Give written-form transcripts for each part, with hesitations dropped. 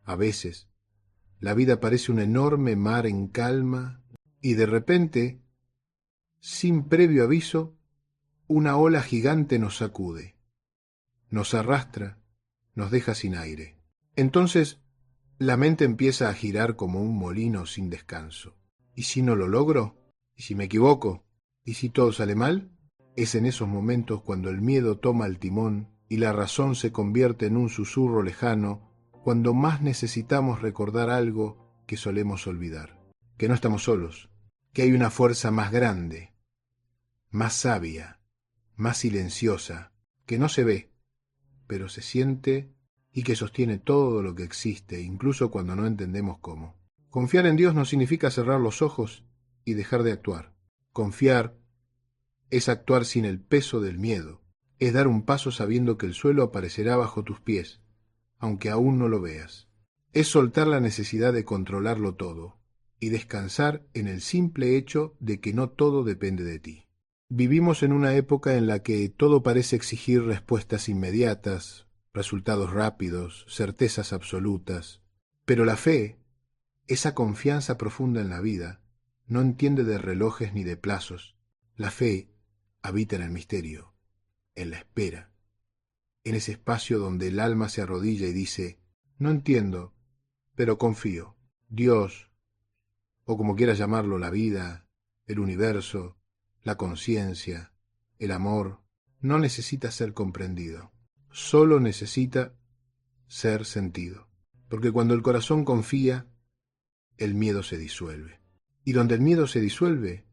A veces, la vida parece un enorme mar en calma y de repente, sin previo aviso, una ola gigante nos sacude, nos arrastra, nos deja sin aire. Entonces, la mente empieza a girar como un molino sin descanso. ¿Y si no lo logro? ¿Y si me equivoco? ¿Y si todo sale mal? Es en esos momentos cuando el miedo toma el timón y la razón se convierte en un susurro lejano, cuando más necesitamos recordar algo que solemos olvidar. Que no estamos solos, que hay una fuerza más grande, más sabia, más silenciosa, que no se ve, pero se siente y que sostiene todo lo que existe, incluso cuando no entendemos cómo. Confiar en Dios no significa cerrar los ojos y dejar de actuar. Confiar es actuar sin el peso del miedo, es dar un paso sabiendo que el suelo aparecerá bajo tus pies, aunque aún no lo veas. Es soltar la necesidad de controlarlo todo y descansar en el simple hecho de que no todo depende de ti. Vivimos en una época en la que todo parece exigir respuestas inmediatas, resultados rápidos, certezas absolutas, pero la fe, esa confianza profunda en la vida, no entiende de relojes ni de plazos. La fe habita en el misterio, en la espera, en ese espacio donde el alma se arrodilla y dice, no entiendo, pero confío. Dios, o como quieras llamarlo, la vida, el universo, la conciencia, el amor, no necesita ser comprendido, solo necesita ser sentido. Porque cuando el corazón confía, el miedo se disuelve. Y donde el miedo se disuelve,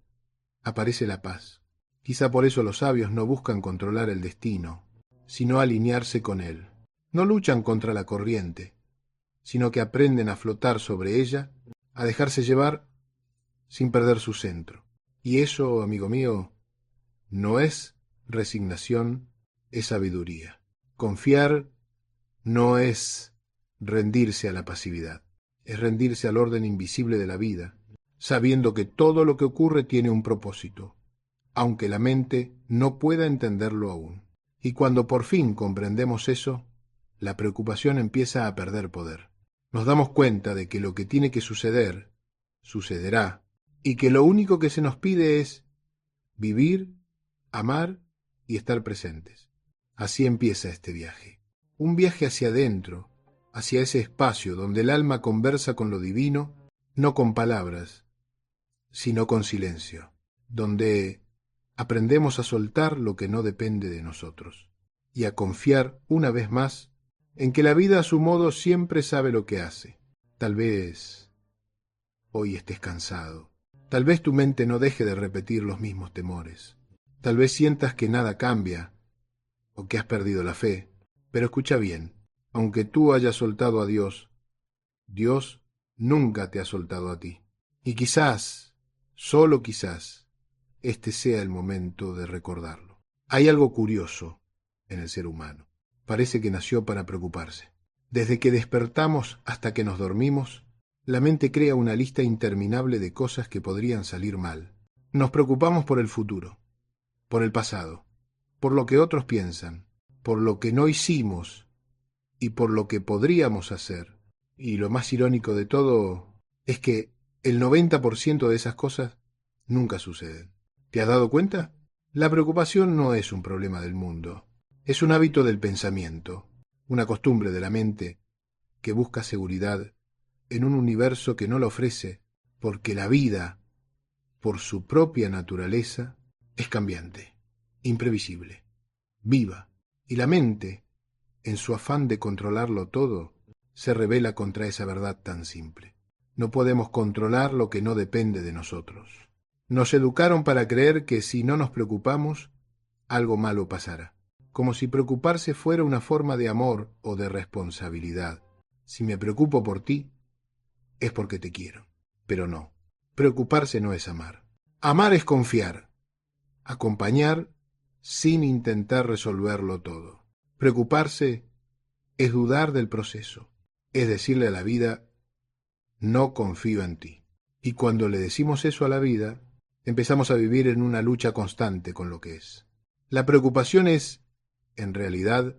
aparece la paz. Quizá por eso los sabios no buscan controlar el destino, sino alinearse con él. No luchan contra la corriente, sino que aprenden a flotar sobre ella, a dejarse llevar sin perder su centro. Y eso, amigo mío, no es resignación, es sabiduría. Confiar no es rendirse a la pasividad, es rendirse al orden invisible de la vida, sabiendo que todo lo que ocurre tiene un propósito, aunque la mente no pueda entenderlo aún. Y cuando por fin comprendemos eso, la preocupación empieza a perder poder. Nos damos cuenta de que lo que tiene que suceder, sucederá, y que lo único que se nos pide es vivir, amar y estar presentes. Así empieza este viaje. Un viaje hacia adentro, hacia ese espacio donde el alma conversa con lo divino, no con palabras, sino con silencio, donde aprendemos a soltar lo que no depende de nosotros y a confiar una vez más en que la vida a su modo siempre sabe lo que hace. Tal vez hoy estés cansado, tal vez tu mente no deje de repetir los mismos temores, tal vez sientas que nada cambia o que has perdido la fe, pero escucha bien, aunque tú hayas soltado a Dios, Dios nunca te ha soltado a ti. Y quizás, solo quizás, este sea el momento de recordarlo. Hay algo curioso en el ser humano. Parece que nació para preocuparse. Desde que despertamos hasta que nos dormimos, la mente crea una lista interminable de cosas que podrían salir mal. Nos preocupamos por el futuro, por el pasado, por lo que otros piensan, por lo que no hicimos y por lo que podríamos hacer. Y lo más irónico de todo es que el 90% de esas cosas nunca suceden. ¿Te has dado cuenta? La preocupación no es un problema del mundo, es un hábito del pensamiento, una costumbre de la mente que busca seguridad en un universo que no la ofrece, porque la vida, por su propia naturaleza, es cambiante, imprevisible, viva, y la mente, en su afán de controlarlo todo, se rebela contra esa verdad tan simple. No podemos controlar lo que no depende de nosotros. Nos educaron para creer que si no nos preocupamos, algo malo pasará, como si preocuparse fuera una forma de amor o de responsabilidad. Si me preocupo por ti, es porque te quiero. Pero no, preocuparse no es amar. Amar es confiar, acompañar sin intentar resolverlo todo. Preocuparse es dudar del proceso, es decirle a la vida, no confío en ti. Y cuando le decimos eso a la vida, empezamos a vivir en una lucha constante con lo que es. La preocupación es, en realidad,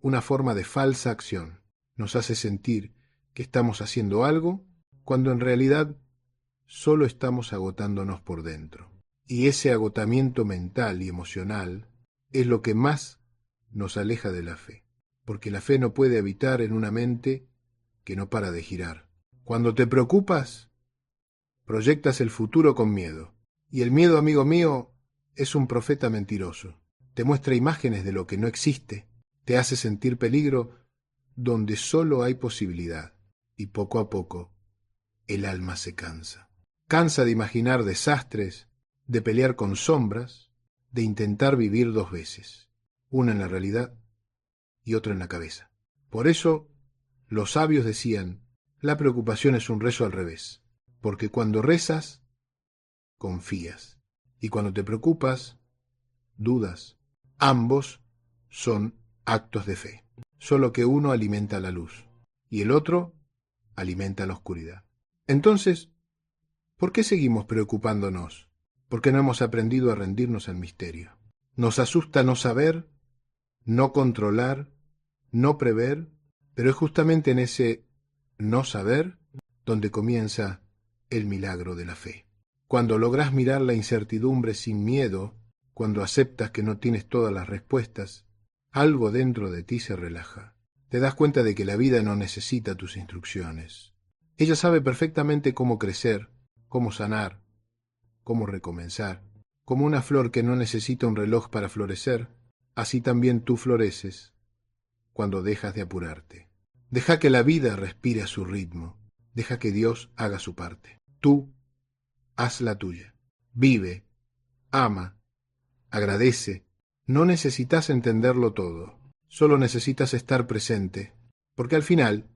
una forma de falsa acción. Nos hace sentir que estamos haciendo algo, cuando en realidad solo estamos agotándonos por dentro. Y ese agotamiento mental y emocional es lo que más nos aleja de la fe, porque la fe no puede habitar en una mente que no para de girar. Cuando te preocupas, proyectas el futuro con miedo. Y el miedo, amigo mío, es un profeta mentiroso. Te muestra imágenes de lo que no existe, te hace sentir peligro donde solo hay posibilidad. Y poco a poco, el alma se cansa. Cansa de imaginar desastres, de pelear con sombras, de intentar vivir dos veces, una en la realidad y otra en la cabeza. Por eso, los sabios decían, la preocupación es un rezo al revés, porque cuando rezas, confías, y cuando te preocupas, dudas. Ambos son actos de fe, solo que uno alimenta la luz, y el otro alimenta la oscuridad. Entonces, ¿por qué seguimos preocupándonos? Porque no hemos aprendido a rendirnos al misterio. Nos asusta no saber, no controlar, no prever, pero es justamente en ese no saber donde comienza el milagro de la fe. Cuando logras mirar la incertidumbre sin miedo, cuando aceptas que no tienes todas las respuestas, algo dentro de ti se relaja. Te das cuenta de que la vida no necesita tus instrucciones. Ella sabe perfectamente cómo crecer, cómo sanar, cómo recomenzar. Como una flor que no necesita un reloj para florecer, así también tú floreces cuando dejas de apurarte. Deja que la vida respire a su ritmo. Deja que Dios haga su parte. Tú haz la tuya. Vive, ama, agradece. No necesitas entenderlo todo. Solo necesitas estar presente. Porque al final,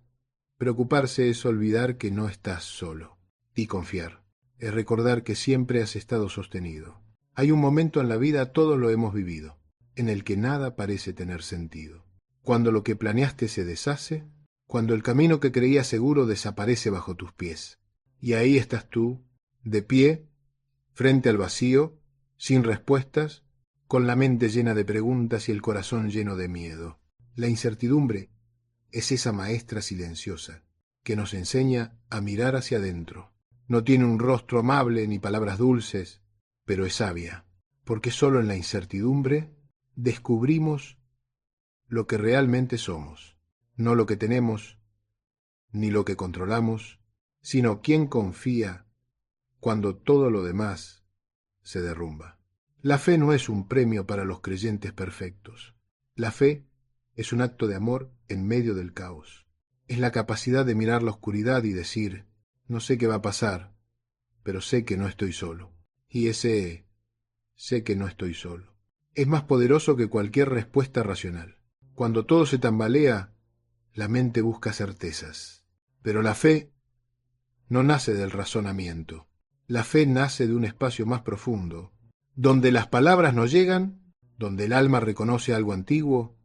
preocuparse es olvidar que no estás solo. Y confiar es recordar que siempre has estado sostenido. Hay un momento en la vida, todos lo hemos vivido, en el que nada parece tener sentido. Cuando lo que planeaste se deshace, cuando el camino que creías seguro desaparece bajo tus pies. Y ahí estás tú, de pie, frente al vacío, sin respuestas, con la mente llena de preguntas y el corazón lleno de miedo. La incertidumbre es esa maestra silenciosa que nos enseña a mirar hacia adentro. No tiene un rostro amable ni palabras dulces, pero es sabia, porque solo en la incertidumbre descubrimos lo que realmente somos, no lo que tenemos, ni lo que controlamos, sino quién confía cuando todo lo demás se derrumba. La fe no es un premio para los creyentes perfectos. La fe es un acto de amor en medio del caos. Es la capacidad de mirar la oscuridad y decir, no sé qué va a pasar, pero sé que no estoy solo. Y ese sé que no estoy solo es más poderoso que cualquier respuesta racional. Cuando todo se tambalea, la mente busca certezas. Pero la fe no nace del razonamiento. La fe nace de un espacio más profundo, donde las palabras no llegan, donde el alma reconoce algo antiguo,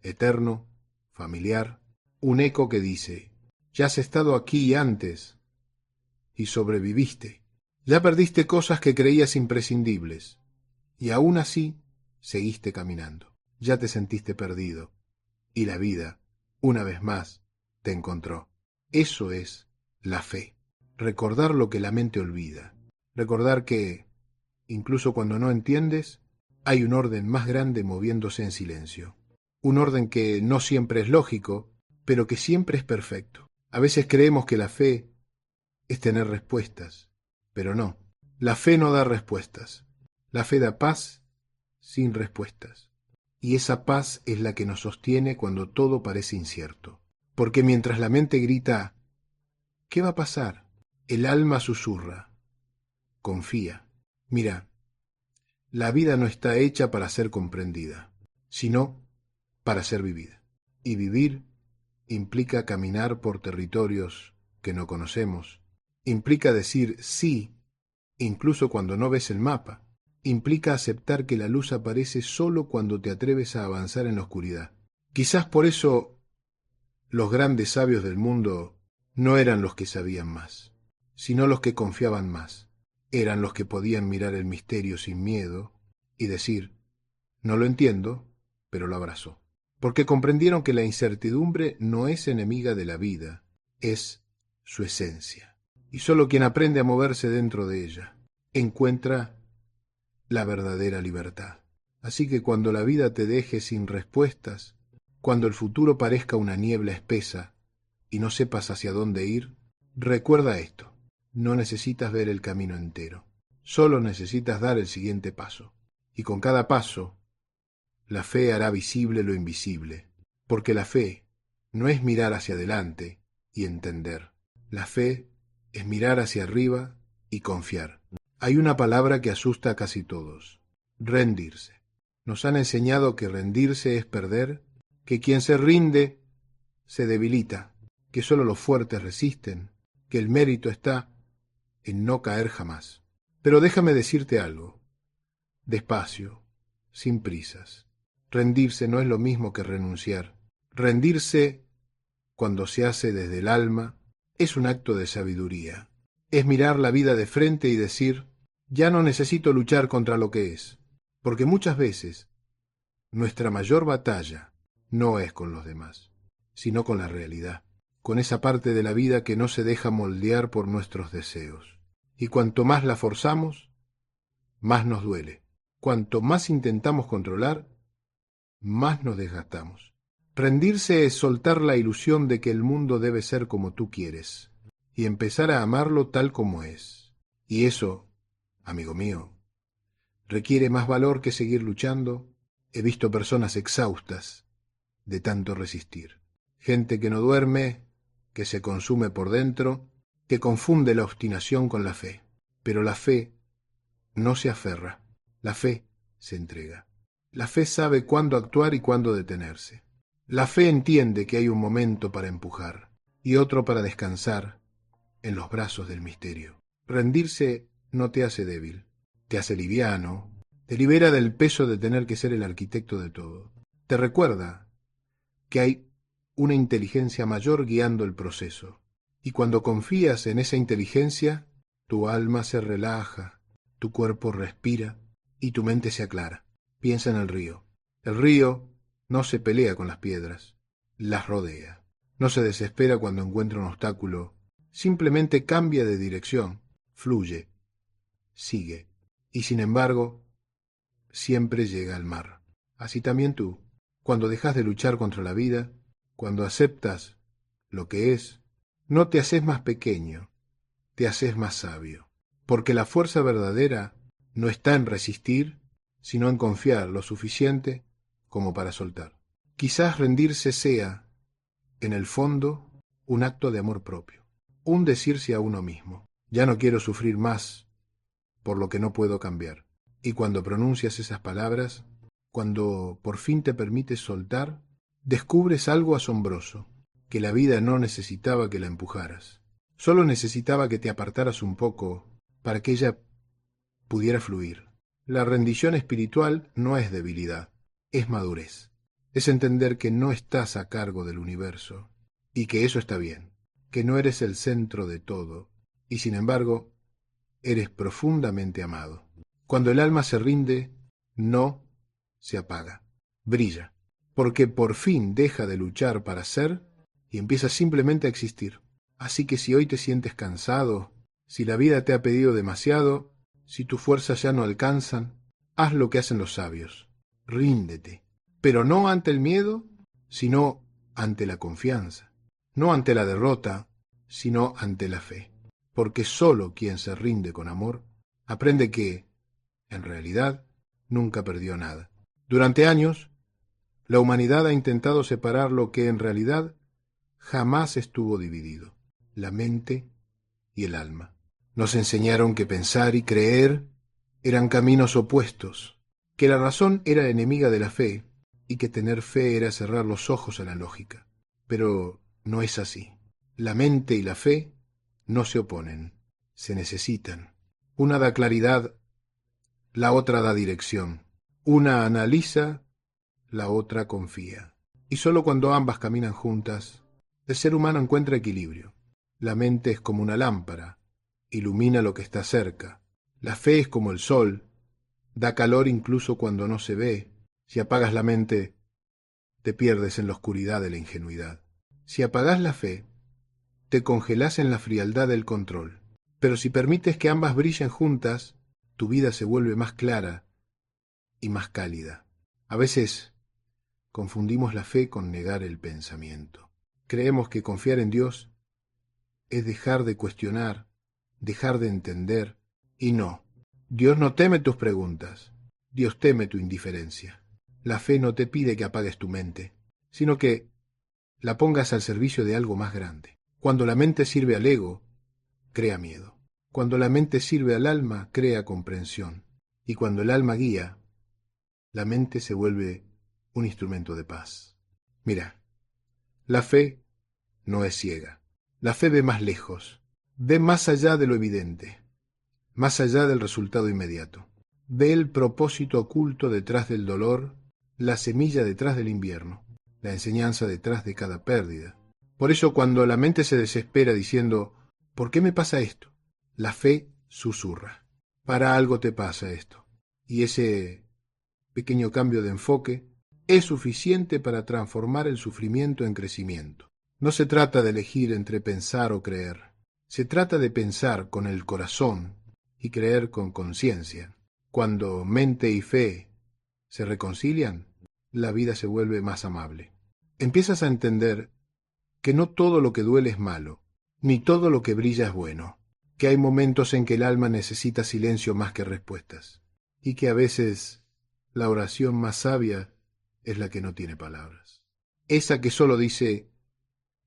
eterno, familiar, un eco que dice, ya has estado aquí antes y sobreviviste. Ya perdiste cosas que creías imprescindibles y aún así seguiste caminando. Ya te sentiste perdido y la vida, una vez más, te encontró. Eso es la fe. Recordar lo que la mente olvida. Recordar que, incluso cuando no entiendes, hay un orden más grande moviéndose en silencio. Un orden que no siempre es lógico, pero que siempre es perfecto. A veces creemos que la fe es tener respuestas, pero no. La fe no da respuestas. La fe da paz sin respuestas. Y esa paz es la que nos sostiene cuando todo parece incierto. Porque mientras la mente grita, ¿qué va a pasar?, el alma susurra, confía. Mira, la vida no está hecha para ser comprendida, sino para ser vivida. Y vivir implica caminar por territorios que no conocemos. Implica decir sí, incluso cuando no ves el mapa. Implica aceptar que la luz aparece solo cuando te atreves a avanzar en la oscuridad. Quizás por eso los grandes sabios del mundo no eran los que sabían más, sino los que confiaban más. Eran los que podían mirar el misterio sin miedo y decir, no lo entiendo, pero lo abrazo. Porque comprendieron que la incertidumbre no es enemiga de la vida, es su esencia. Y solo quien aprende a moverse dentro de ella encuentra la verdadera libertad. Así que cuando la vida te deje sin respuestas, cuando el futuro parezca una niebla espesa y no sepas hacia dónde ir, recuerda esto: no necesitas ver el camino entero, solo necesitas dar el siguiente paso. Y con cada paso, la fe hará visible lo invisible, porque la fe no es mirar hacia adelante y entender. La fe es mirar hacia arriba y confiar. Hay una palabra que asusta a casi todos: rendirse. Nos han enseñado que rendirse es perder, que quien se rinde se debilita, que solo los fuertes resisten, que el mérito está en no caer jamás. Pero déjame decirte algo, despacio, sin prisas. Rendirse no es lo mismo que renunciar. Rendirse, cuando se hace desde el alma, es un acto de sabiduría. Es mirar la vida de frente y decir: ya no necesito luchar contra lo que es, porque muchas veces nuestra mayor batalla no es con los demás, sino con la realidad, con esa parte de la vida que no se deja moldear por nuestros deseos. Y cuanto más la forzamos, más nos duele. Cuanto más intentamos controlar, más nos desgastamos. Rendirse es soltar la ilusión de que el mundo debe ser como tú quieres y empezar a amarlo tal como es. Y eso, amigo mío, requiere más valor que seguir luchando. He visto personas exhaustas de tanto resistir. Gente que no duerme, que se consume por dentro, que confunde la obstinación con la fe. Pero la fe no se aferra, la fe se entrega. La fe sabe cuándo actuar y cuándo detenerse. La fe entiende que hay un momento para empujar y otro para descansar en los brazos del misterio. Rendirse no te hace débil, te hace liviano, te libera del peso de tener que ser el arquitecto de todo. Te recuerda que hay una inteligencia mayor guiando el proceso. Y cuando confías en esa inteligencia, tu alma se relaja, tu cuerpo respira y tu mente se aclara. Piensa en el río. El río no se pelea con las piedras, las rodea. No se desespera cuando encuentra un obstáculo, simplemente cambia de dirección, fluye, sigue. Y sin embargo, siempre llega al mar. Así también tú, cuando dejas de luchar contra la vida, cuando aceptas lo que es, no te haces más pequeño, te haces más sabio. Porque la fuerza verdadera no está en resistir, sino en confiar lo suficiente como para soltar. Quizás rendirse sea, en el fondo, un acto de amor propio, un decirse a uno mismo: ya no quiero sufrir más por lo que no puedo cambiar. Y cuando pronuncias esas palabras, cuando por fin te permites soltar, descubres algo asombroso, que la vida no necesitaba que la empujaras, solo necesitaba que te apartaras un poco para que ella pudiera fluir. La rendición espiritual no es debilidad, es madurez. Es entender que no estás a cargo del universo y que eso está bien, que no eres el centro de todo y sin embargo eres profundamente amado. Cuando el alma se rinde, no se apaga, brilla, porque por fin deja de luchar para ser y empieza simplemente a existir. Así que si hoy te sientes cansado, si la vida te ha pedido demasiado, si tus fuerzas ya no alcanzan, haz lo que hacen los sabios, ríndete, pero no ante el miedo, sino ante la confianza, no ante la derrota, sino ante la fe, porque sólo quien se rinde con amor aprende que, en realidad, nunca perdió nada. Durante años, la humanidad ha intentado separar lo que en realidad jamás estuvo dividido: la mente y el alma. Nos enseñaron que pensar y creer eran caminos opuestos, que la razón era enemiga de la fe y que tener fe era cerrar los ojos a la lógica. Pero no es así. La mente y la fe no se oponen, se necesitan. Una da claridad, la otra da dirección. Una analiza, la otra confía. Y solo cuando ambas caminan juntas, el ser humano encuentra equilibrio. La mente es como una lámpara, ilumina lo que está cerca. La fe es como el sol, da calor incluso cuando no se ve. Si apagas la mente, te pierdes en la oscuridad de la ingenuidad. Si apagás la fe, te congelás en la frialdad del control. Pero si permites que ambas brillen juntas, tu vida se vuelve más clara y más cálida. A veces confundimos la fe con negar el pensamiento. Creemos que confiar en Dios es dejar de cuestionar, dejar de entender, y no. Dios no teme tus preguntas, Dios teme tu indiferencia. La fe no te pide que apagues tu mente, sino que la pongas al servicio de algo más grande. Cuando la mente sirve al ego, crea miedo. Cuando la mente sirve al alma, crea comprensión. Y cuando el alma guía, la mente se vuelve un instrumento de paz. Mira, la fe no es ciega. La fe ve más lejos, ve más allá de lo evidente, más allá del resultado inmediato. Ve el propósito oculto detrás del dolor, la semilla detrás del invierno, la enseñanza detrás de cada pérdida. Por eso cuando la mente se desespera diciendo, ¿por qué me pasa esto?, la fe susurra, para algo te pasa esto. Y ese pequeño cambio de enfoque es suficiente para transformar el sufrimiento en crecimiento. No se trata de elegir entre pensar o creer. Se trata de pensar con el corazón y creer con conciencia. Cuando mente y fe se reconcilian, la vida se vuelve más amable. Empiezas a entender que no todo lo que duele es malo, ni todo lo que brilla es bueno, que hay momentos en que el alma necesita silencio más que respuestas, y que a veces la oración más sabia es la que no tiene palabras. Esa que solo dice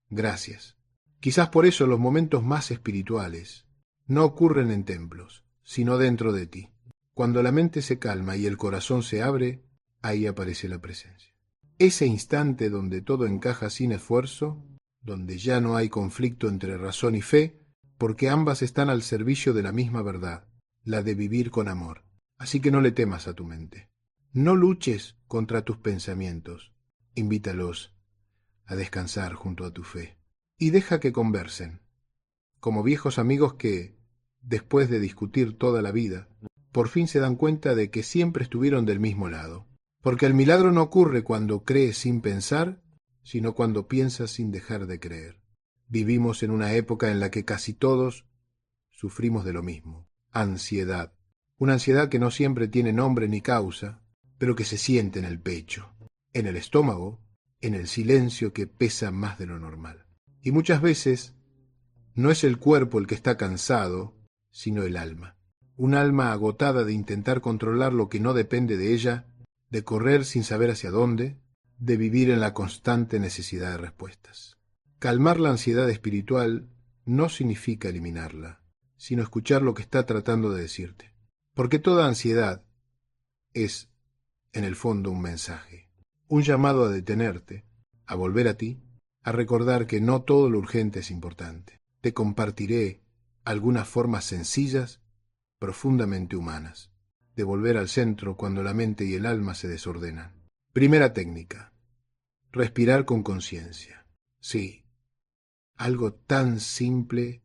gracias. Quizás por eso los momentos más espirituales no ocurren en templos, sino dentro de ti. Cuando la mente se calma y el corazón se abre, ahí aparece la presencia. Ese instante donde todo encaja sin esfuerzo, donde ya no hay conflicto entre razón y fe, porque ambas están al servicio de la misma verdad, la de vivir con amor. Así que no le temas a tu mente. No luches contra tus pensamientos. Invítalos a descansar junto a tu fe. Y deja que conversen, como viejos amigos que, después de discutir toda la vida, por fin se dan cuenta de que siempre estuvieron del mismo lado. Porque el milagro no ocurre cuando crees sin pensar, sino cuando piensas sin dejar de creer. Vivimos en una época en la que casi todos sufrimos de lo mismo: ansiedad. Una ansiedad que no siempre tiene nombre ni causa, pero que se siente en el pecho, en el estómago, en el silencio que pesa más de lo normal. Y muchas veces no es el cuerpo el que está cansado, sino el alma. Un alma agotada de intentar controlar lo que no depende de ella, de correr sin saber hacia dónde, de vivir en la constante necesidad de respuestas. Calmar la ansiedad espiritual no significa eliminarla, sino escuchar lo que está tratando de decirte. Porque toda ansiedad es, en el fondo, un mensaje, un llamado a detenerte, a volver a ti, a recordar que no todo lo urgente es importante. Te compartiré algunas formas sencillas, profundamente humanas, de volver al centro cuando la mente y el alma se desordenan. Primera técnica: respirar con conciencia. Sí, algo tan simple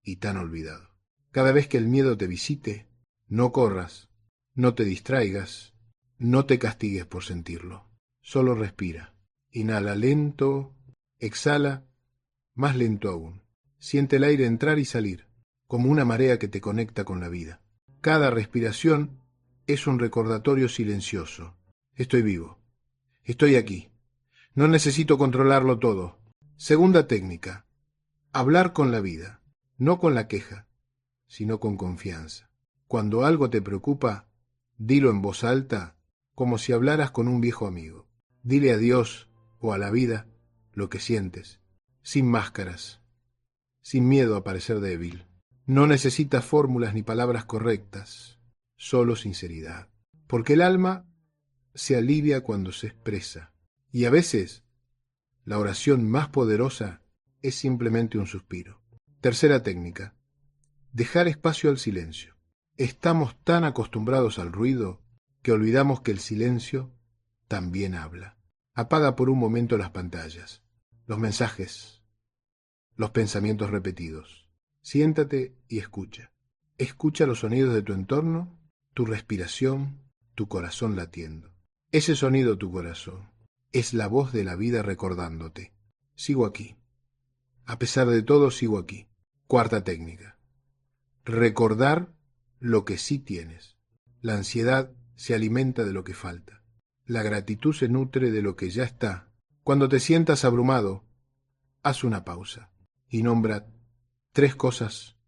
y tan olvidado. Cada vez que el miedo te visite, no corras, no te distraigas, no te castigues por sentirlo. Solo respira. Inhala lento, exhala más lento aún. Siente el aire entrar y salir, como una marea que te conecta con la vida. Cada respiración es un recordatorio silencioso. Estoy vivo. Estoy aquí. No necesito controlarlo todo. Segunda técnica: hablar con la vida, no con la queja, sino con confianza. Cuando algo te preocupa, dilo en voz alta, como si hablaras con un viejo amigo. Dile a Dios o a la vida lo que sientes, sin máscaras, sin miedo a parecer débil. No necesitas fórmulas ni palabras correctas, solo sinceridad. Porque el alma se alivia cuando se expresa. Y a veces, la oración más poderosa es simplemente un suspiro. Tercera técnica: dejar espacio al silencio. Estamos tan acostumbrados al ruido que olvidamos que el silencio también habla. Apaga por un momento las pantallas, los mensajes, los pensamientos repetidos. Siéntate y escucha. Escucha los sonidos de tu entorno, tu respiración, tu corazón latiendo. Ese sonido, tu corazón, es la voz de la vida recordándote: sigo aquí, A pesar de todo, sigo aquí. Cuarta técnica. Recordar lo que sí tienes. La ansiedad se alimenta de lo que falta. La gratitud se nutre de lo que ya está. Cuando te sientas abrumado, haz una pausa y nombra 3 cosas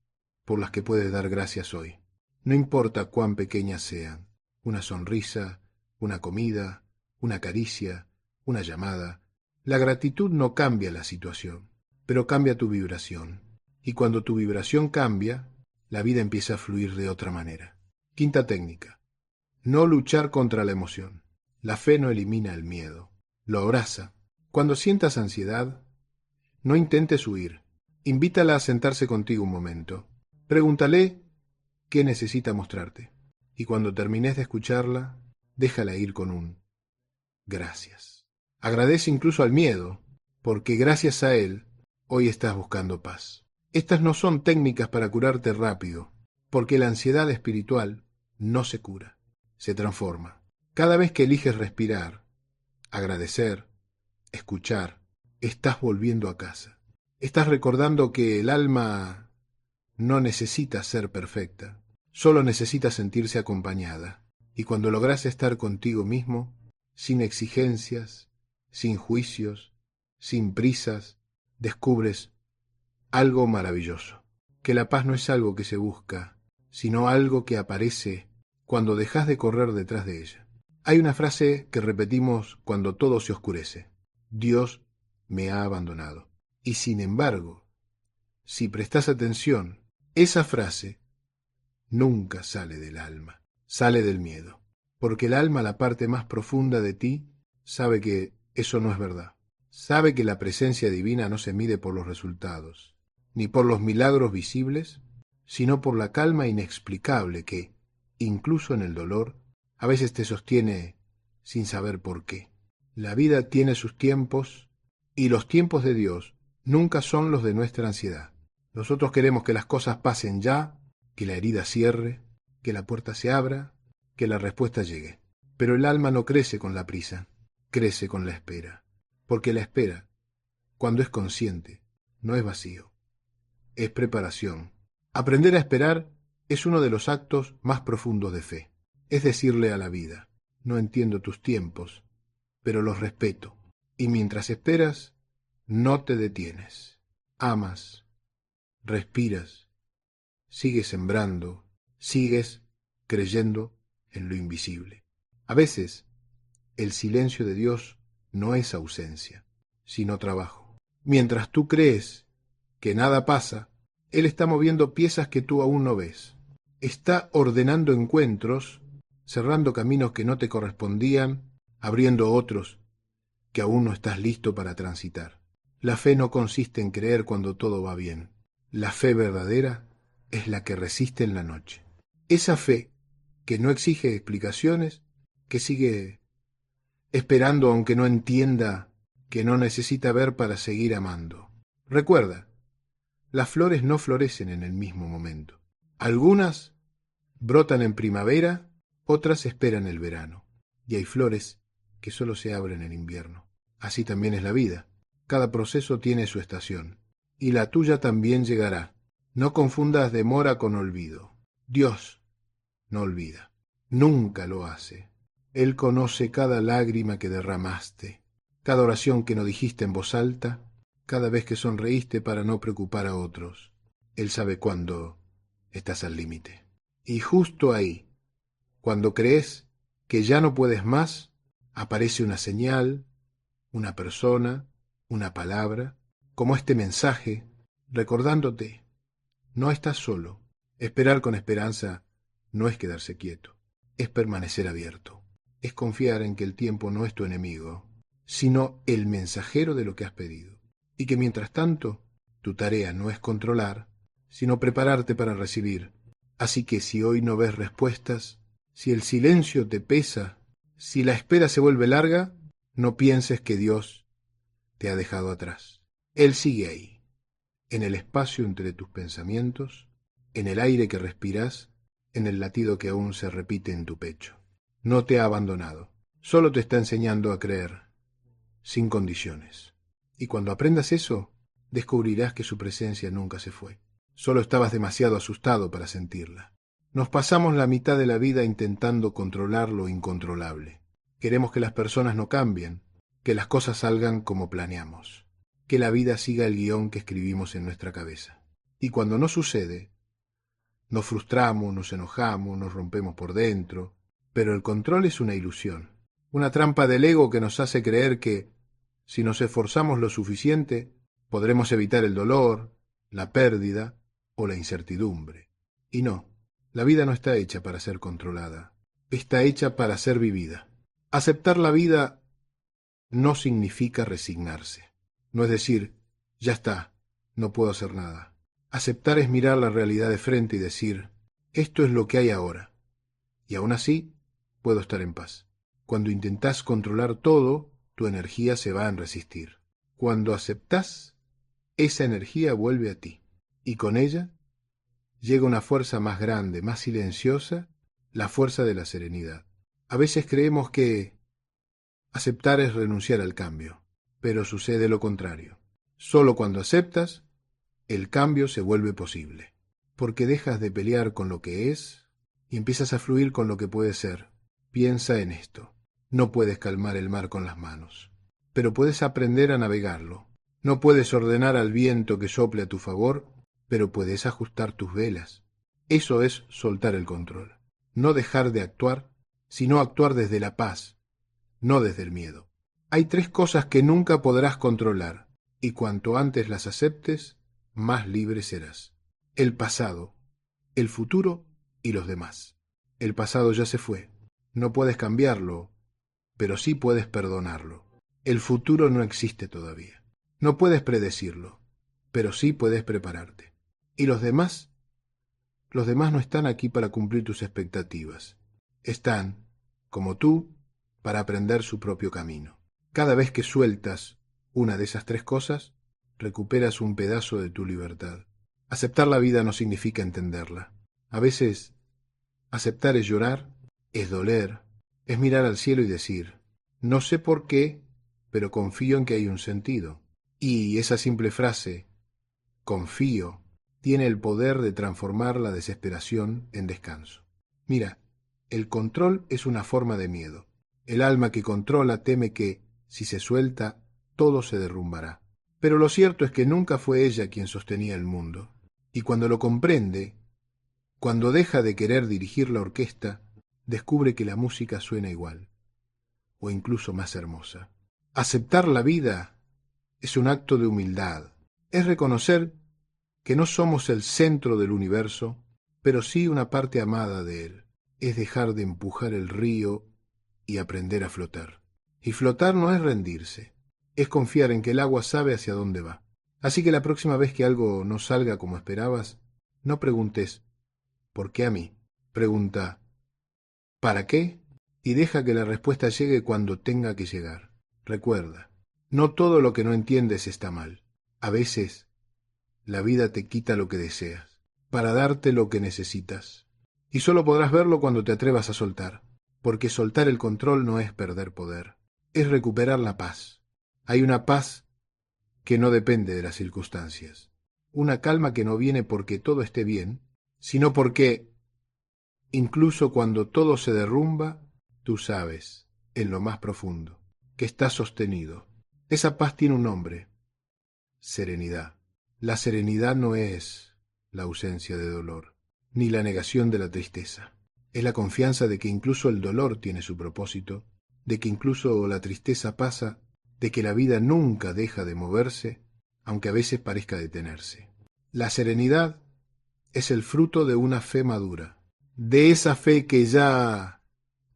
por las que puedes dar gracias hoy. No importa cuán pequeñas sean. Una sonrisa, una comida, una caricia, una llamada. La gratitud no cambia la situación, pero cambia tu vibración. Y cuando tu vibración cambia, la vida empieza a fluir de otra manera. Quinta técnica. No luchar contra la emoción. La fe no elimina el miedo, lo abraza. Cuando sientas ansiedad, no intentes huir. Invítala a sentarse contigo un momento. Pregúntale qué necesita mostrarte. Y cuando termines de escucharla, déjala ir con un gracias. Agradece incluso al miedo, porque gracias a él, hoy estás buscando paz. Estas no son técnicas para curarte rápido, porque la ansiedad espiritual no se cura, se transforma. Cada vez que eliges respirar, agradecer, escuchar, estás volviendo a casa. Estás recordando que el alma no necesita ser perfecta, solo necesita sentirse acompañada. Y cuando logras estar contigo mismo, sin exigencias, sin juicios, sin prisas, descubres algo maravilloso, que la paz no es algo que se busca, sino algo que aparece cuando dejas de correr detrás de ella. Hay una frase que repetimos cuando todo se oscurece: Dios me ha abandonado. Y sin embargo, si prestas atención, esa frase nunca sale del alma, sale del miedo, porque el alma, la parte más profunda de ti, sabe que eso no es verdad. Sabe que la presencia divina no se mide por los resultados, ni por los milagros visibles, sino por la calma inexplicable que, incluso en el dolor, a veces te sostiene sin saber por qué. La vida tiene sus tiempos, y los tiempos de Dios nunca son los de nuestra ansiedad. Nosotros queremos que las cosas pasen ya, que la herida cierre, que la puerta se abra, que la respuesta llegue. Pero el alma no crece con la prisa, crece con la espera. Porque la espera, cuando es consciente, no es vacío, es preparación. Aprender a esperar es uno de los actos más profundos de fe. Es decirle a la vida: no entiendo tus tiempos, pero los respeto. Y mientras esperas, no te detienes. Amas, respiras, sigues sembrando, sigues creyendo en lo invisible. A veces, el silencio de Dios no es ausencia, sino trabajo. Mientras tú crees que nada pasa, Él está moviendo piezas que tú aún no ves. Está ordenando encuentros, cerrando caminos que no te correspondían, abriendo otros que aún no estás listo para transitar. La fe no consiste en creer cuando todo va bien. La fe verdadera es la que resiste en la noche. Esa fe que no exige explicaciones, que sigue esperando aunque no entienda, que no necesita ver para seguir amando. Recuerda, las flores no florecen en el mismo momento. Algunas brotan en primavera, otras esperan el verano. Y hay flores que solo se abren en invierno. Así también es la vida. Cada proceso tiene su estación. Y la tuya también llegará. No confundas demora con olvido. Dios no olvida. Nunca lo hace. Él conoce cada lágrima que derramaste, cada oración que no dijiste en voz alta, cada vez que sonreíste para no preocupar a otros. Él sabe cuándo estás al límite. Y justo ahí, cuando crees que ya no puedes más, aparece una señal, una persona, una palabra, como este mensaje, recordándote: no estás solo. Esperar con esperanza no es quedarse quieto, es permanecer abierto. Es confiar en que el tiempo no es tu enemigo, sino el mensajero de lo que has pedido. Y que mientras tanto, tu tarea no es controlar, sino prepararte para recibir. Así que si hoy no ves respuestas, si el silencio te pesa, si la espera se vuelve larga, no pienses que Dios te ha dejado atrás. Él sigue ahí, en el espacio entre tus pensamientos, en el aire que respiras, en el latido que aún se repite en tu pecho. No te ha abandonado, solo te está enseñando a creer, sin condiciones. Y cuando aprendas eso, descubrirás que su presencia nunca se fue. Solo estabas demasiado asustado para sentirla. Nos pasamos la mitad de la vida intentando controlar lo incontrolable. Queremos que las personas no cambien, que las cosas salgan como planeamos, que la vida siga el guión que escribimos en nuestra cabeza. Y cuando no sucede, nos frustramos, nos enojamos, nos rompemos por dentro. Pero el control es una ilusión, una trampa del ego que nos hace creer que, si nos esforzamos lo suficiente, podremos evitar el dolor, la pérdida o la incertidumbre. Y no, la vida no está hecha para ser controlada, está hecha para ser vivida. Aceptar la vida no significa resignarse. No es decir, ya está, no puedo hacer nada. Aceptar es mirar la realidad de frente y decir, esto es lo que hay ahora, y aún así puedo estar en paz. Cuando intentás controlar todo, tu energía se va a resistir. Cuando aceptás, esa energía vuelve a ti, y con ella llega una fuerza más grande, más silenciosa, la fuerza de la serenidad. A veces creemos que aceptar es renunciar al cambio, pero sucede lo contrario. Solo cuando aceptas, el cambio se vuelve posible, porque dejas de pelear con lo que es y empiezas a fluir con lo que puede ser. Piensa en esto. No puedes calmar el mar con las manos, pero puedes aprender a navegarlo. No puedes ordenar al viento que sople a tu favor, pero puedes ajustar tus velas. Eso es soltar el control. No dejar de actuar, sino actuar desde la paz, no desde el miedo. Hay 3 cosas que nunca podrás controlar, y cuanto antes las aceptes, más libre serás. El pasado, el futuro y los demás. El pasado ya se fue. No puedes cambiarlo, pero sí puedes perdonarlo. El futuro no existe todavía. No puedes predecirlo, pero sí puedes prepararte. ¿Y los demás? Los demás no están aquí para cumplir tus expectativas. Están, como tú, para aprender su propio camino. Cada vez que sueltas una de esas 3 cosas, recuperas un pedazo de tu libertad. Aceptar la vida no significa entenderla. A veces, aceptar es llorar, es doler, es mirar al cielo y decir, no sé por qué, pero confío en que hay un sentido. Y esa simple frase, confío, tiene el poder de transformar la desesperación en descanso. Mira, el control es una forma de miedo. El alma que controla teme que, si se suelta, todo se derrumbará. Pero lo cierto es que nunca fue ella quien sostenía el mundo. Y cuando lo comprende, cuando deja de querer dirigir la orquesta, descubre que la música suena igual, o incluso más hermosa. Aceptar la vida es un acto de humildad. Es reconocer que no somos el centro del universo, pero sí una parte amada de él. Es dejar de empujar el río y aprender a flotar. Y flotar no es rendirse, es confiar en que el agua sabe hacia dónde va. Así que la próxima vez que algo no salga como esperabas, no preguntes ¿por qué a mí? Pregunta ¿para qué? Y deja que la respuesta llegue cuando tenga que llegar. Recuerda, no todo lo que no entiendes está mal. A veces, la vida te quita lo que deseas, para darte lo que necesitas. Y solo podrás verlo cuando te atrevas a soltar, porque soltar el control no es perder poder, es recuperar la paz. Hay una paz que no depende de las circunstancias, una calma que no viene porque todo esté bien, sino porque, incluso cuando todo se derrumba, tú sabes, en lo más profundo, que estás sostenido. Esa paz tiene un nombre: serenidad. La serenidad no es la ausencia de dolor, ni la negación de la tristeza. Es la confianza de que incluso el dolor tiene su propósito, de que incluso la tristeza pasa, de que la vida nunca deja de moverse, aunque a veces parezca detenerse. La serenidad es el fruto de una fe madura, de esa fe que ya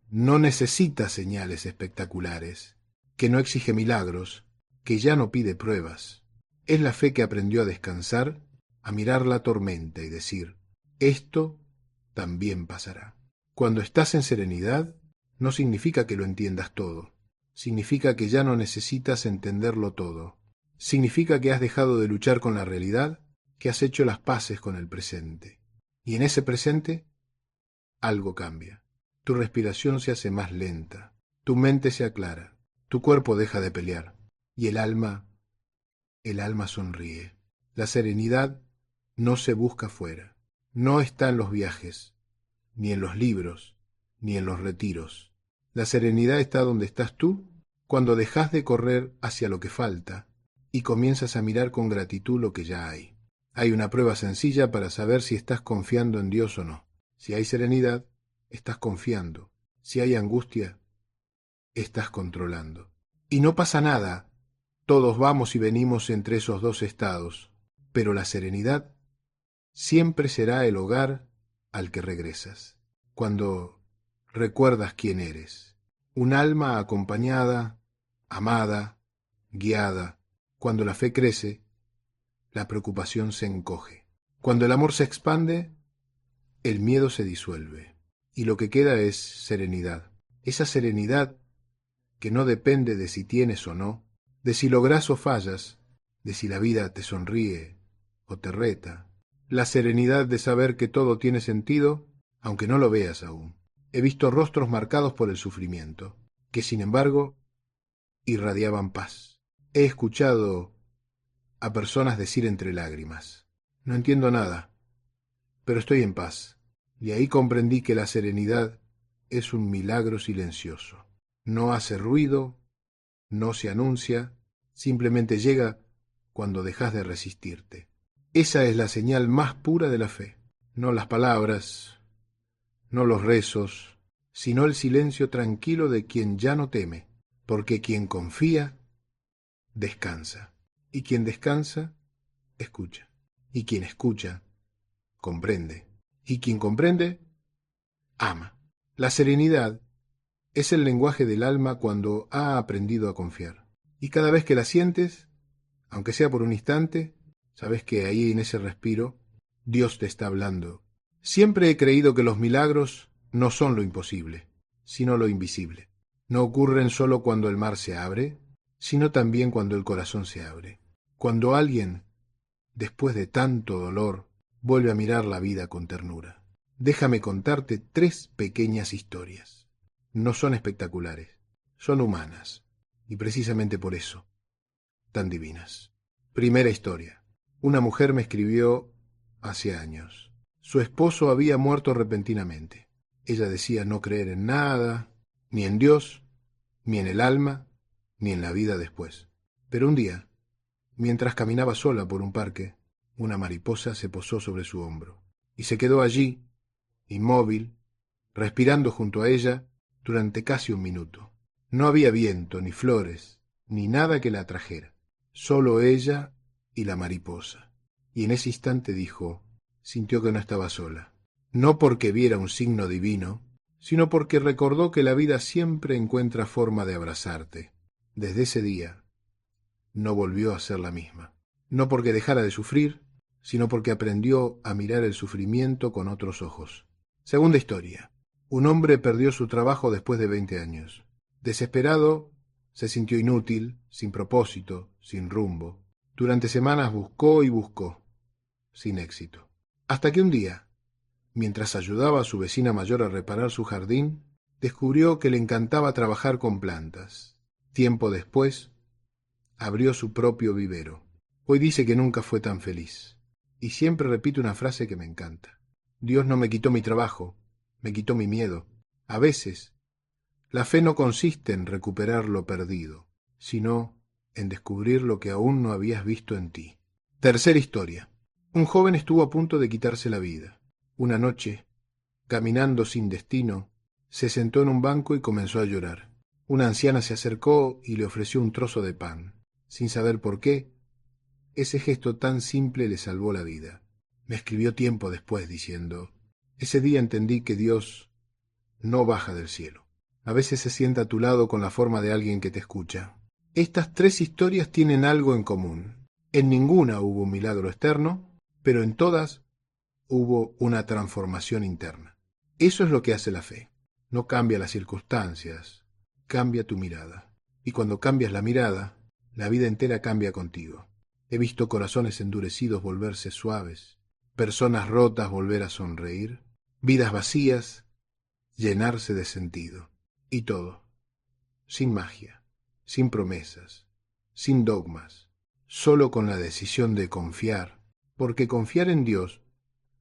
no necesita señales espectaculares, que no exige milagros, que ya no pide pruebas. Es la fe que aprendió a descansar, a mirar la tormenta y decir, esto también pasará. Cuando estás en serenidad, no significa que lo entiendas todo. Significa que ya no necesitas entenderlo todo. Significa que has dejado de luchar con la realidad, que has hecho las paces con el presente. Y en ese presente, algo cambia. Tu respiración se hace más lenta, tu mente se aclara, tu cuerpo deja de pelear, y el alma el alma sonríe. La serenidad no se busca fuera. No está en los viajes, ni en los libros, ni en los retiros. La serenidad está donde estás tú, cuando dejas de correr hacia lo que falta y comienzas a mirar con gratitud lo que ya hay. Hay una prueba sencilla para saber si estás confiando en Dios o no. Si hay serenidad, estás confiando. Si hay angustia, estás controlando. Y no pasa nada. Todos vamos y venimos entre esos dos estados. Pero la serenidad siempre será el hogar al que regresas. Cuando recuerdas quién eres. Un alma acompañada, amada, guiada. Cuando la fe crece, la preocupación se encoge. Cuando el amor se expande, el miedo se disuelve. Y lo que queda es serenidad. Esa serenidad que no depende de si tienes o no, de si logras o fallas, de si la vida te sonríe o te reta. La serenidad de saber que todo tiene sentido, aunque no lo veas aún. He visto rostros marcados por el sufrimiento, que sin embargo irradiaban paz. He escuchado a personas decir entre lágrimas: no entiendo nada, pero estoy en paz. Y ahí comprendí que la serenidad es un milagro silencioso. No hace ruido, no se anuncia, simplemente llega cuando dejas de resistirte. Esa es la señal más pura de la fe. No las palabras, no los rezos, sino el silencio tranquilo de quien ya no teme, porque quien confía, descansa. Y quien descansa, escucha. Y quien escucha, comprende. Y quien comprende, ama. La serenidad es el lenguaje del alma cuando ha aprendido a confiar. Y cada vez que la sientes, aunque sea por un instante, sabes que ahí en ese respiro, Dios te está hablando. Siempre he creído que los milagros no son lo imposible, sino lo invisible. No ocurren solo cuando el mar se abre, sino también cuando el corazón se abre. Cuando alguien, después de tanto dolor, vuelve a mirar la vida con ternura. Déjame contarte 3 pequeñas historias. No son espectaculares, son humanas, y precisamente por eso, tan divinas. Primera historia. Una mujer me escribió hace años. Su esposo había muerto repentinamente. Ella decía no creer en nada, ni en Dios, ni en el alma, ni en la vida después. Pero un día, mientras caminaba sola por un parque, una mariposa se posó sobre su hombro y se quedó allí, inmóvil, respirando junto a ella durante casi un minuto. No había viento, ni flores, ni nada que la atrajera, solo ella y la mariposa. Y en ese instante sintió que no estaba sola, no porque viera un signo divino, sino porque recordó que la vida siempre encuentra forma de abrazarte. Desde ese día no volvió a ser la misma, no porque dejara de sufrir, sino porque aprendió a mirar el sufrimiento con otros ojos. Segunda historia. Un hombre perdió su trabajo después de 20 años. Desesperado, se sintió inútil, sin propósito, sin rumbo. Durante semanas buscó y buscó, sin éxito. Hasta que un día, mientras ayudaba a su vecina mayor a reparar su jardín, descubrió que le encantaba trabajar con plantas. Tiempo después, abrió su propio vivero. Hoy dice que nunca fue tan feliz. Y siempre repite una frase que me encanta. Dios no me quitó mi trabajo, me quitó mi miedo. A veces, la fe no consiste en recuperar lo perdido, sino en descubrir lo que aún no habías visto en ti. Tercera historia. Un joven estuvo a punto de quitarse la vida. Una noche, caminando sin destino, se sentó en un banco y comenzó a llorar. Una anciana se acercó y le ofreció un trozo de pan. Sin saber por qué, ese gesto tan simple le salvó la vida. Me escribió tiempo después diciendo: ese día entendí que Dios no baja del cielo. A veces se sienta a tu lado con la forma de alguien que te escucha. Estas 3 historias tienen algo en común. En ninguna hubo un milagro externo, pero en todas hubo una transformación interna. Eso es lo que hace la fe. No cambia las circunstancias, cambia tu mirada. Y cuando cambias la mirada, la vida entera cambia contigo. He visto corazones endurecidos volverse suaves, personas rotas volver a sonreír, vidas vacías llenarse de sentido. Y todo, sin magia, sin promesas, sin dogmas, solo con la decisión de confiar, porque confiar en Dios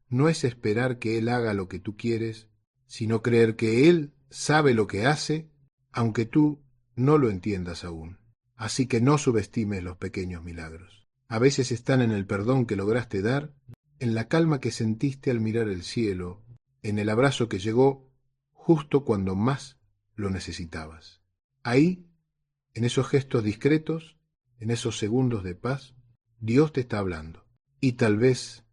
no es esperar que Él haga lo que tú quieres, sino creer que Él sabe lo que hace, aunque tú no lo entiendas aún. Así que no subestimes los pequeños milagros. A veces están en el perdón que lograste dar, en la calma que sentiste al mirar el cielo, en el abrazo que llegó justo cuando más lo necesitabas. Ahí, en esos gestos discretos, en esos segundos de paz, Dios te está hablando. Y tal vez,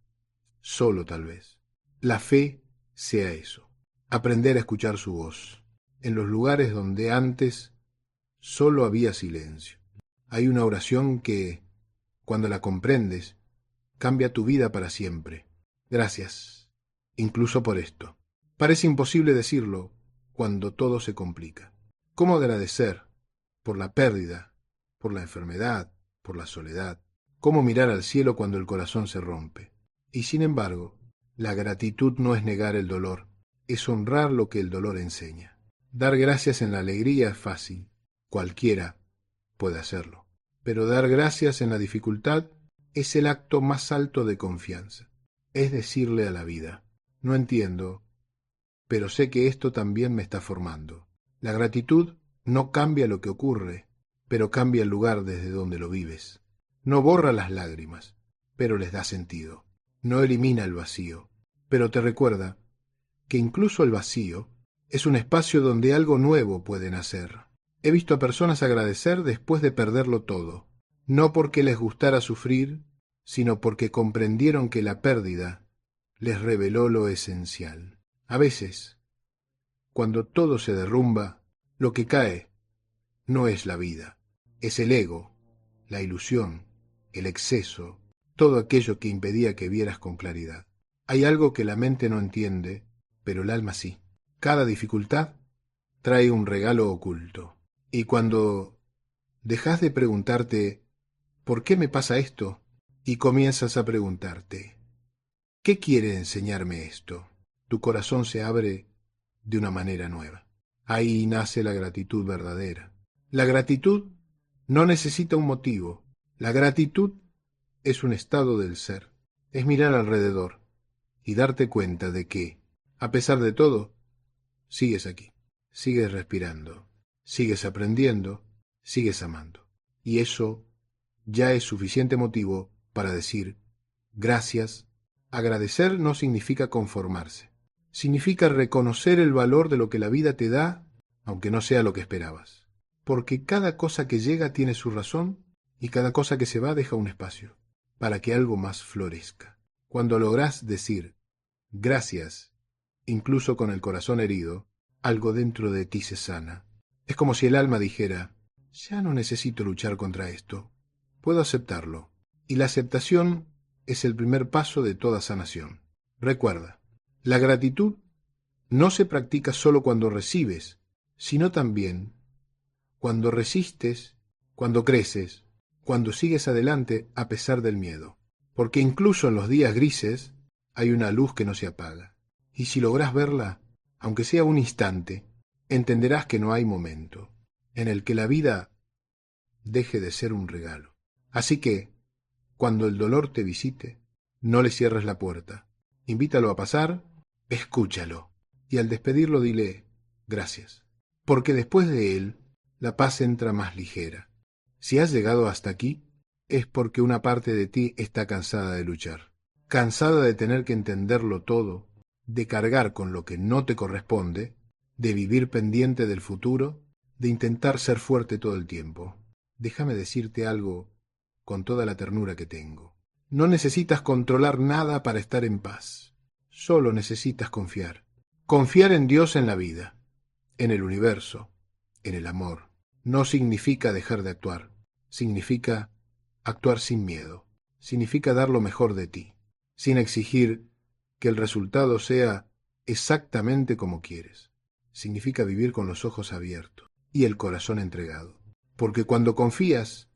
solo tal vez, la fe sea eso. Aprender a escuchar su voz. En los lugares donde antes solo había silencio. Hay una oración que, cuando la comprendes, cambia tu vida para siempre. Gracias, incluso por esto. Parece imposible decirlo cuando todo se complica. ¿Cómo agradecer por la pérdida, por la enfermedad, por la soledad? ¿Cómo mirar al cielo cuando el corazón se rompe? Y sin embargo, la gratitud no es negar el dolor, es honrar lo que el dolor enseña. Dar gracias en la alegría es fácil, cualquiera puede hacerlo. Pero dar gracias en la dificultad es el acto más alto de confianza. Es decirle a la vida, no entiendo, pero sé que esto también me está formando. La gratitud no cambia lo que ocurre, pero cambia el lugar desde donde lo vives. No borra las lágrimas, pero les da sentido. No elimina el vacío, pero te recuerda que incluso el vacío es un espacio donde algo nuevo puede nacer. He visto a personas agradecer después de perderlo todo, no porque les gustara sufrir, sino porque comprendieron que la pérdida les reveló lo esencial. A veces, cuando todo se derrumba, lo que cae no es la vida, es el ego, la ilusión, el exceso, todo aquello que impedía que vieras con claridad. Hay algo que la mente no entiende, pero el alma sí. Cada dificultad trae un regalo oculto. Y cuando dejas de preguntarte ¿por qué me pasa esto? Y comienzas a preguntarte ¿qué quiere enseñarme esto? Tu corazón se abre de una manera nueva. Ahí nace la gratitud verdadera. La gratitud no necesita un motivo. La gratitud es un estado del ser. Es mirar alrededor y darte cuenta de que, a pesar de todo, sigues aquí, sigues respirando, sigues aprendiendo, sigues amando. Y eso ya es suficiente motivo para decir gracias. Agradecer no significa conformarse. Significa reconocer el valor de lo que la vida te da, aunque no sea lo que esperabas. Porque cada cosa que llega tiene su razón y cada cosa que se va deja un espacio para que algo más florezca. Cuando lográs decir gracias, incluso con el corazón herido, algo dentro de ti se sana. Es como si el alma dijera, ya no necesito luchar contra esto, puedo aceptarlo. Y la aceptación es el primer paso de toda sanación. Recuerda, la gratitud no se practica solo cuando recibes, sino también cuando resistes, cuando creces, cuando sigues adelante a pesar del miedo. Porque incluso en los días grises hay una luz que no se apaga. Y si logras verla, aunque sea un instante, entenderás que no hay momento en el que la vida deje de ser un regalo. Así que, cuando el dolor te visite, no le cierres la puerta. Invítalo a pasar, escúchalo. Y al despedirlo dile, gracias. Porque después de él, la paz entra más ligera. Si has llegado hasta aquí, es porque una parte de ti está cansada de luchar. Cansada de tener que entenderlo todo, de cargar con lo que no te corresponde, de vivir pendiente del futuro, de intentar ser fuerte todo el tiempo. Déjame decirte algo con toda la ternura que tengo. No necesitas controlar nada para estar en paz. Solo necesitas confiar. Confiar en Dios en la vida, en el universo, en el amor. No significa dejar de actuar. Significa actuar sin miedo. Significa dar lo mejor de ti, sin exigir que el resultado sea exactamente como quieres. Significa vivir con los ojos abiertos y el corazón entregado. Porque cuando confías,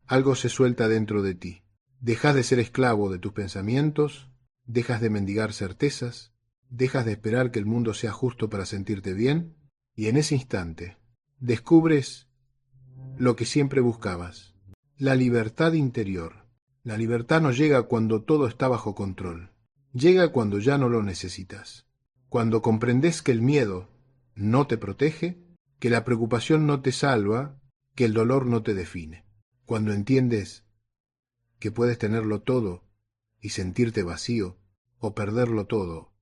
algo se suelta dentro de ti. Dejas de ser esclavo de tus pensamientos, dejas de mendigar certezas, dejas de esperar que el mundo sea justo para sentirte bien, y en ese instante descubres lo que siempre buscabas, la libertad interior. La libertad no llega cuando todo está bajo control. Llega cuando ya no lo necesitas. Cuando comprendes que el miedo no te protege, que la preocupación no te salva, que el dolor no te define. Cuando entiendes que puedes tenerlo todo y sentirte vacío, o perderlo todo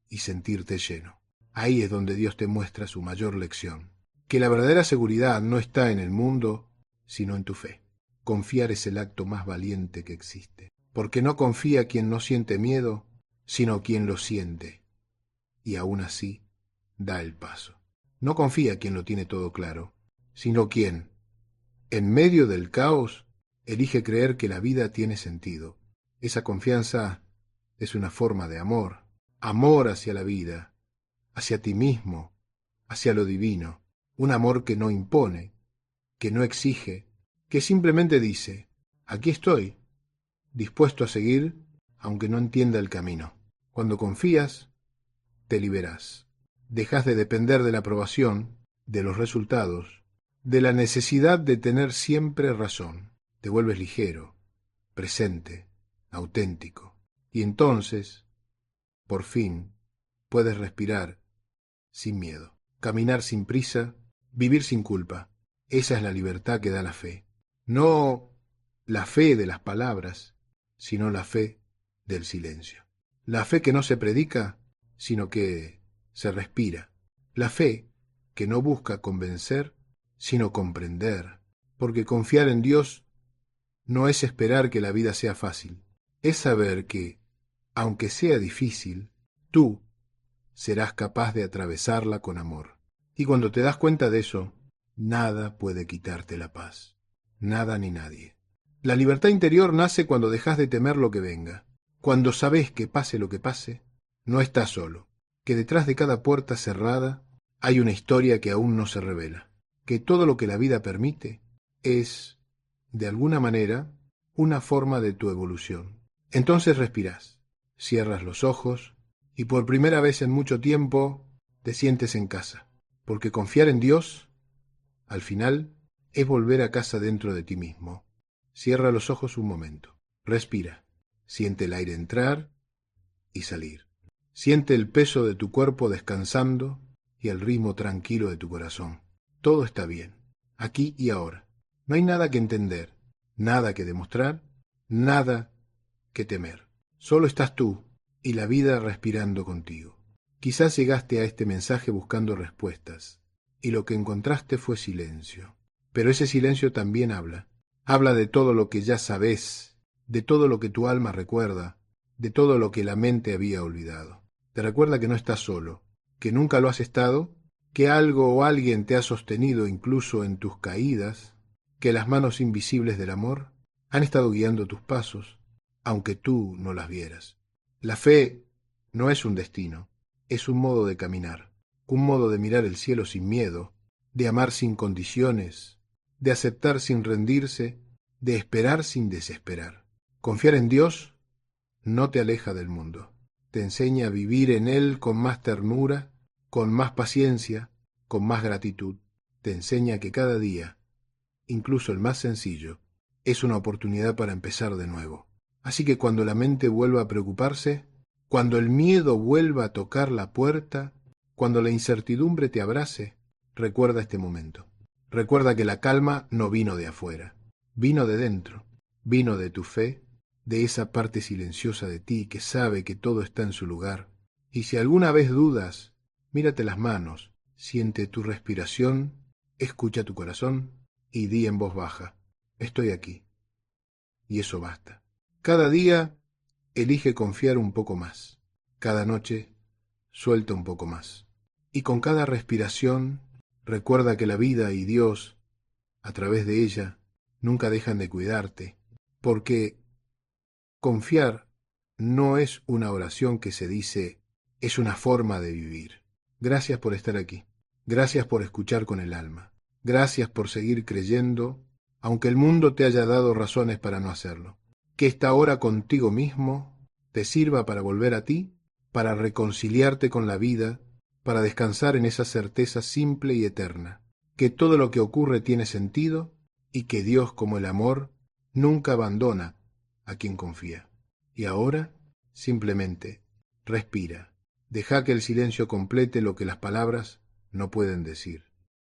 y sentirte lleno. Ahí es donde Dios te muestra su mayor lección. Que la verdadera seguridad no está en el mundo, sino en tu fe. Confiar es el acto más valiente que existe. Porque no confía quien no siente miedo, sino quien lo siente. Y aún así, da el paso. No confía quien lo tiene todo claro, sino quien, en medio del caos, elige creer que la vida tiene sentido. Esa confianza es una forma de amor. Amor hacia la vida, hacia ti mismo, hacia lo divino. Un amor que no impone, que no exige, que simplemente dice, aquí estoy, dispuesto a seguir, aunque no entienda el camino. Cuando confías, te liberas. Dejas de depender de la aprobación, de los resultados, de la necesidad de tener siempre razón. Te vuelves ligero, presente, auténtico. Y entonces, por fin, puedes respirar sin miedo, caminar sin prisa, vivir sin culpa. Esa es la libertad que da la fe. No la fe de las palabras, sino la fe del silencio. La fe que no se predica, sino que se respira. La fe que no busca convencer, sino comprender. Porque confiar en Dios no es esperar que la vida sea fácil. Es saber que, aunque sea difícil, tú serás capaz de atravesarla con amor. Y cuando te das cuenta de eso, nada puede quitarte la paz. Nada ni nadie. La libertad interior nace cuando dejas de temer lo que venga. Cuando sabes que pase lo que pase, no estás solo. Que detrás de cada puerta cerrada hay una historia que aún no se revela. Que todo lo que la vida permite es, de alguna manera, una forma de tu evolución. Entonces respirás, cierras los ojos, y por primera vez en mucho tiempo te sientes en casa, porque confiar en Dios, al final, es volver a casa dentro de ti mismo. Cierra los ojos un momento, respira, siente el aire entrar y salir. Siente el peso de tu cuerpo descansando y el ritmo tranquilo de tu corazón. Todo está bien, aquí y ahora. No hay nada que entender, nada que demostrar, nada que temer. Solo estás tú y la vida respirando contigo. Quizás llegaste a este mensaje buscando respuestas, y lo que encontraste fue silencio. Pero ese silencio también habla. Habla de todo lo que ya sabes, de todo lo que tu alma recuerda, de todo lo que la mente había olvidado. Te recuerda que no estás solo, que nunca lo has estado, que algo o alguien te ha sostenido incluso en tus caídas, que las manos invisibles del amor han estado guiando tus pasos, aunque tú no las vieras. La fe no es un destino, es un modo de caminar, un modo de mirar el cielo sin miedo, de amar sin condiciones, de aceptar sin rendirse, de esperar sin desesperar. Confiar en Dios no te aleja del mundo, te enseña a vivir en Él con más ternura, con más paciencia, con más gratitud. Te enseña que cada día, incluso el más sencillo, es una oportunidad para empezar de nuevo. Así que cuando la mente vuelva a preocuparse, cuando el miedo vuelva a tocar la puerta, cuando la incertidumbre te abrace, recuerda este momento. Recuerda que la calma no vino de afuera, vino de dentro, vino de tu fe, de esa parte silenciosa de ti que sabe que todo está en su lugar. Y si alguna vez dudas, mírate las manos, siente tu respiración, escucha tu corazón y di en voz baja, estoy aquí. Y eso basta. Cada día elige confiar un poco más. Cada noche suelta un poco más. Y con cada respiración recuerda que la vida y Dios, a través de ella, nunca dejan de cuidarte, porque confiar no es una oración que se dice, es una forma de vivir. Gracias por estar aquí. Gracias por escuchar con el alma. Gracias por seguir creyendo, aunque el mundo te haya dado razones para no hacerlo. Que esta hora contigo mismo te sirva para volver a ti, para reconciliarte con la vida, para descansar en esa certeza simple y eterna, que todo lo que ocurre tiene sentido y que Dios, como el amor, nunca abandona a quien confía. Y ahora, simplemente, respira. Deja que el silencio complete lo que las palabras no pueden decir.